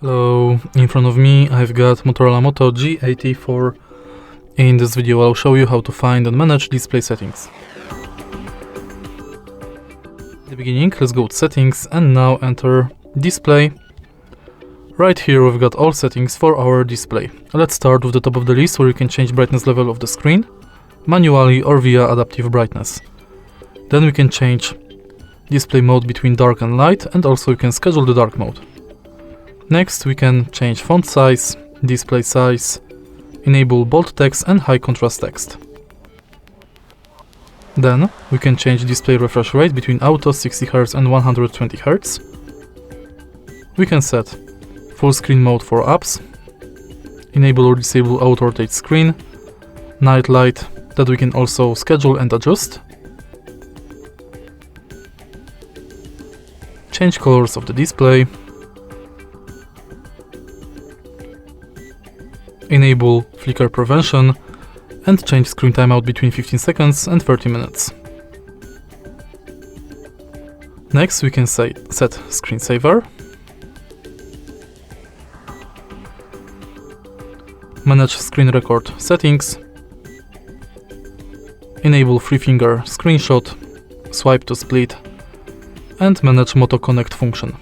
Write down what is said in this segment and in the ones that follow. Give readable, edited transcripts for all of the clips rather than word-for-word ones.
Hello, in front of me I've got MOTOROLA Moto G84. In this video I'll show you how to find and manage display settings. At the beginning, let's go to settings and now enter display. Right here we've got all settings for our display. Let's start with the top of the list where you can change brightness level of the screen manually or via adaptive brightness. Then we can change display mode between dark and light, and also you can schedule the dark mode. Next we can change font size, display size, enable bold text and high contrast text. Then we can change display refresh rate between auto 60 Hz and 120 Hz. We can set full screen mode for apps, enable or disable auto rotate screen, night light that we can also schedule and adjust, change colors of the display, enable flicker prevention, and change screen timeout between 15 seconds and 30 minutes. Next we can set screensaver, manage screen record settings, enable 3-finger screenshot, swipe to split, and manage Moto Connect function.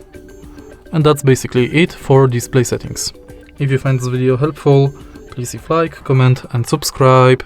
And that's basically it for display settings. If you find this video helpful, please leave a like, comment and subscribe.